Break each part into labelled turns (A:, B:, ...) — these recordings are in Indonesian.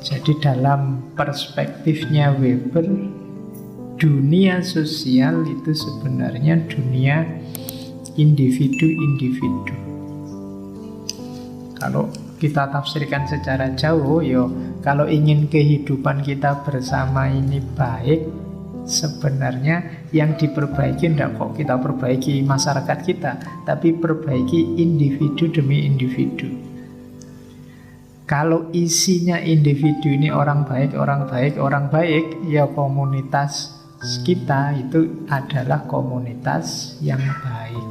A: Jadi dalam perspektifnya Weber, dunia sosial itu sebenarnya dunia individu-individu. Kalau kita tafsirkan secara jauh, kalau ingin kehidupan kita bersama ini baik, sebenarnya yang diperbaiki tidak kok kita perbaiki masyarakat kita, tapi perbaiki individu demi individu. Kalau isinya individu ini orang baik, ya komunitas kita itu adalah komunitas yang baik.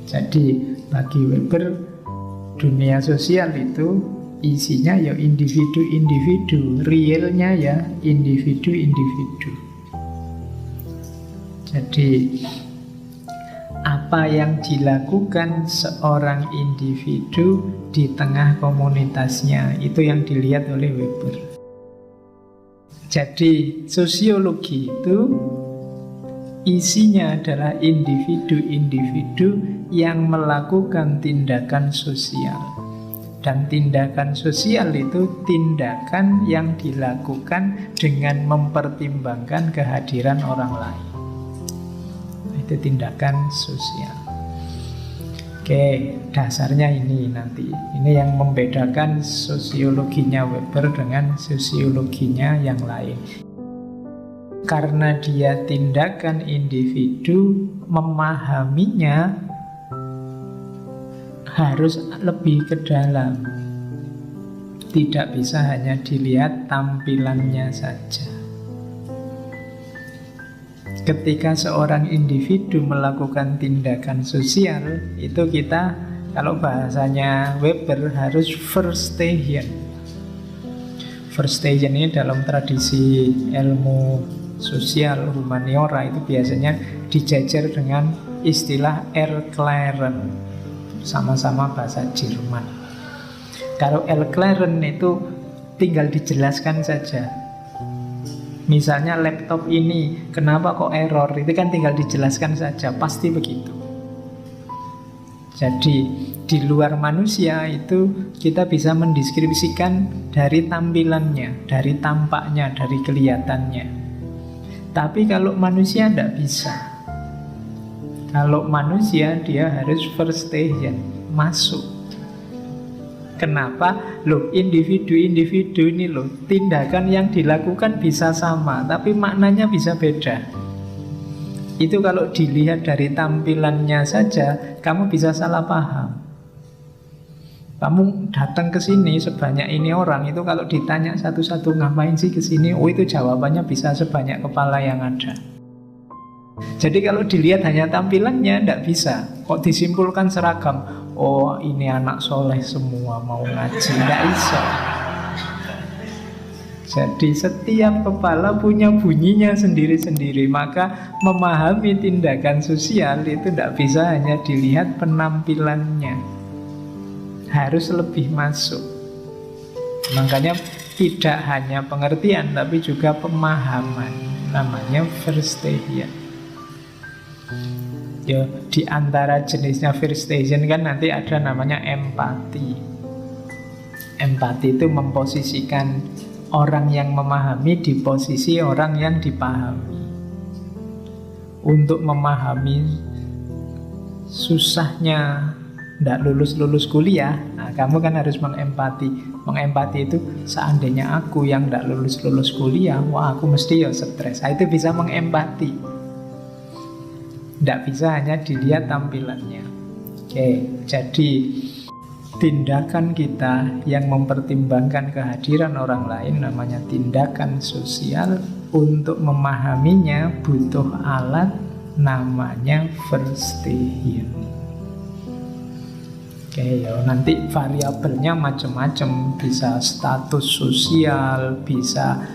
A: Jadi bagi Weber, dunia sosial itu isinya ya individu-individu, realnya ya individu-individu. Jadi apa yang dilakukan seorang individu di tengah komunitasnya, itu yang dilihat oleh Weber. Jadi sosiologi itu isinya adalah individu-individu yang melakukan tindakan sosial. Dan tindakan sosial itu tindakan yang dilakukan dengan mempertimbangkan kehadiran orang lain. Itu tindakan sosial. Oke, dasarnya ini nanti. Ini yang membedakan sosiologinya Weber dengan sosiologinya yang lain. Karena dia tindakan individu, memahaminya harus lebih ke dalam. Tidak bisa hanya dilihat tampilannya saja. Ketika seorang individu melakukan tindakan sosial, itu kita, kalau bahasanya Weber, harus verstehen. Verstehen ini dalam tradisi ilmu sosial humaniora itu biasanya dijajar dengan istilah erklären, sama-sama bahasa Jerman. Kalau erklären itu tinggal dijelaskan saja. Misalnya laptop ini kenapa kok error, itu kan tinggal dijelaskan saja, pasti begitu. Jadi di luar manusia itu kita bisa mendeskripsikan dari tampilannya, dari tampaknya, dari kelihatannya. Tapi kalau manusia tidak bisa. Kalau manusia dia harus verstehen, masuk. Kenapa? Loh, individu-individu ini loh, tindakan yang dilakukan bisa sama, tapi maknanya bisa beda. Itu kalau dilihat dari tampilannya saja, kamu bisa salah paham. Kamu datang ke sini sebanyak ini orang, itu kalau ditanya satu-satu ngapain sih ke sini, oh itu jawabannya bisa sebanyak kepala yang ada. Jadi kalau dilihat hanya tampilannya, tidak bisa. Kok disimpulkan seragam, oh ini anak soleh semua mau ngaji, tidak bisa. Jadi setiap kepala punya bunyinya sendiri-sendiri. Maka memahami tindakan sosial itu tidak bisa hanya dilihat penampilannya, harus lebih masuk. Makanya tidak hanya pengertian, tapi juga pemahaman. Namanya verstehen. Ya, di antara jenisnya verstehen kan nanti ada namanya empati. Empati itu memposisikan orang yang memahami di posisi orang yang dipahami. Untuk memahami susahnya tidak lulus kuliah, nah, kamu kan harus mengempati. Mengempati itu seandainya aku yang tidak lulus kuliah, wah aku mesti ya stres. Nah, itu bisa mengempati. Tidak bisa hanya dilihat tampilannya. Oke, jadi tindakan kita yang mempertimbangkan kehadiran orang lain namanya tindakan sosial. Untuk memahaminya butuh alat namanya verstehen. Oke, ya, nanti variabelnya macam-macam. Bisa status sosial, bisa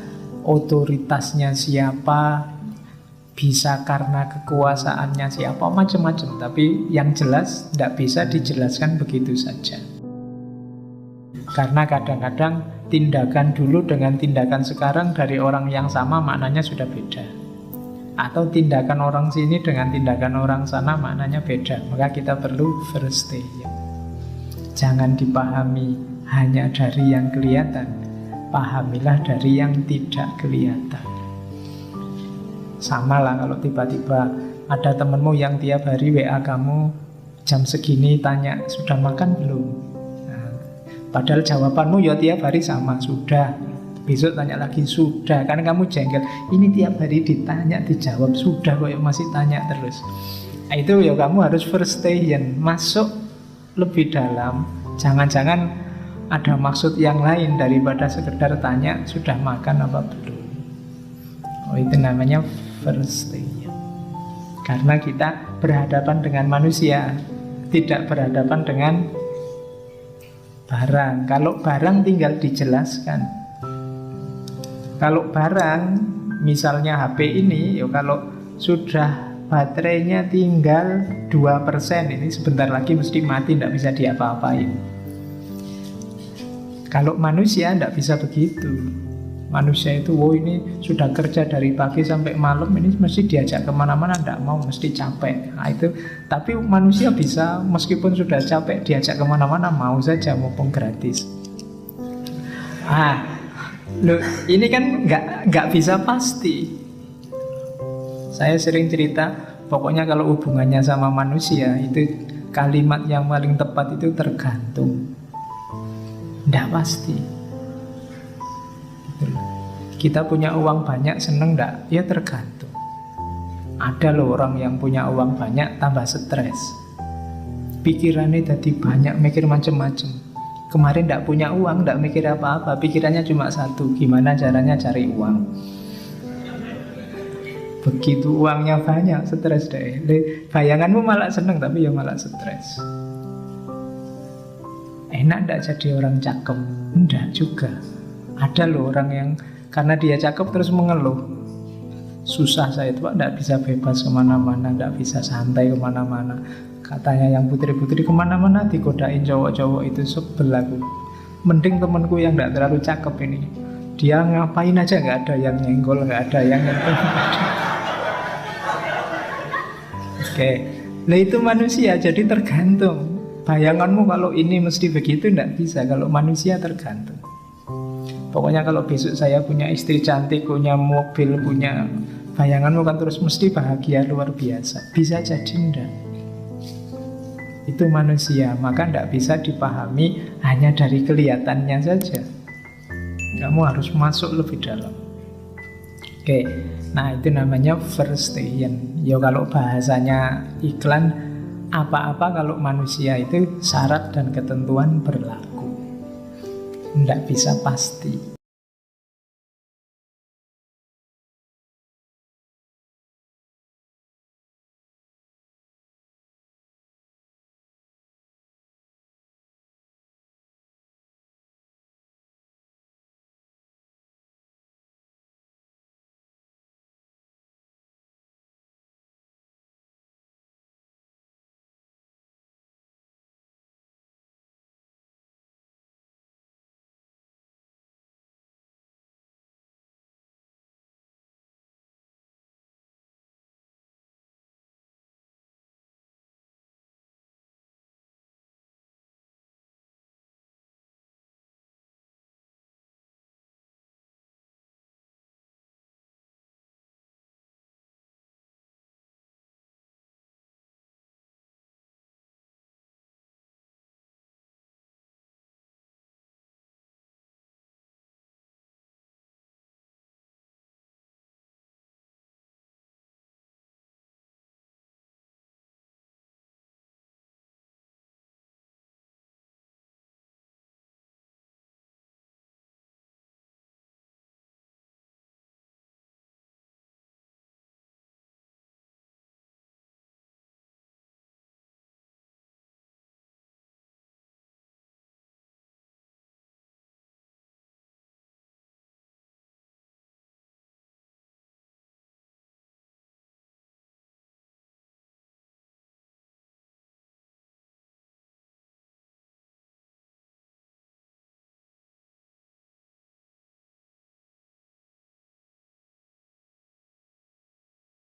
A: otoritasnya siapa, bisa karena kekuasaannya siapa, macam-macam. Tapi yang jelas tidak bisa dijelaskan begitu saja. Karena kadang-kadang tindakan dulu dengan tindakan sekarang dari orang yang sama maknanya sudah beda. Atau tindakan orang sini dengan tindakan orang sana maknanya beda. Maka kita perlu verstehen. Jangan dipahami hanya dari yang kelihatan, pahamilah dari yang tidak kelihatan. Sama lah kalau tiba-tiba ada temenmu yang tiap hari WA kamu jam segini tanya sudah makan belum. Nah, padahal jawabanmu ya tiap hari sama, sudah. Besok tanya lagi, sudah. Karena kamu jengkel, ini tiap hari ditanya dijawab sudah kok masih tanya terus. Nah, itu ya kamu harus first station, masuk lebih dalam. Jangan-jangan ada maksud yang lain daripada sekedar tanya sudah makan apa belum. Oh, itu namanya first station. Karena kita berhadapan dengan manusia, tidak berhadapan dengan barang. Kalau barang tinggal dijelaskan. Kalau barang, misalnya HP ini, ya kalau sudah baterainya tinggal 2%, ini sebentar lagi mesti mati, tidak bisa diapa-apain. Kalau manusia tidak bisa begitu. Manusia itu, ini sudah kerja dari pagi sampai malam, ini mesti diajak kemana-mana, tidak mau, mesti capek. Nah, itu. Tapi manusia bisa, meskipun sudah capek, diajak kemana-mana, mau saja, mumpung gratis. Loh, ini kan nggak bisa pasti. Saya sering cerita, pokoknya kalau hubungannya sama manusia, itu kalimat yang paling tepat itu tergantung. Nggak pasti. Kita punya uang banyak, seneng nggak? Ya tergantung. Ada loh orang yang punya uang banyak tambah stres, pikirannya jadi banyak, mikir macem-macem. Kemarin nggak punya uang, nggak mikir apa-apa, pikirannya cuma satu, gimana caranya cari uang. Begitu uangnya banyak, stres deh. Bayanganmu malah seneng, tapi ya malah stres. Enak nggak jadi orang cakep? Enggak juga. Ada loh orang yang karena dia cakep terus mengeluh, susah saya itu Pak, tidak bisa bebas kemana-mana, tidak bisa santai kemana-mana. Katanya yang putri-putri kemana-mana digodain cowok-cowok, itu sebel aku. Mending temanku yang tidak terlalu cakep ini, dia ngapain aja nggak ada yang nyenggol, nggak ada yang nyentuh. Oke, nah itu manusia, jadi tergantung. Bayanganmu kalau ini mesti begitu, tidak bisa. Kalau manusia tergantung. Pokoknya kalau besok saya punya istri cantik, punya mobil, punya, bayanganmu kan terus mesti bahagia luar biasa. Bisa jadi enggak. Itu manusia, maka enggak bisa dipahami hanya dari kelihatannya saja. Kamu harus masuk lebih dalam. Oke, nah itu namanya first station. Ya kalau bahasanya iklan, apa-apa kalau manusia itu syarat dan ketentuan berlaku. Tidak bisa pasti.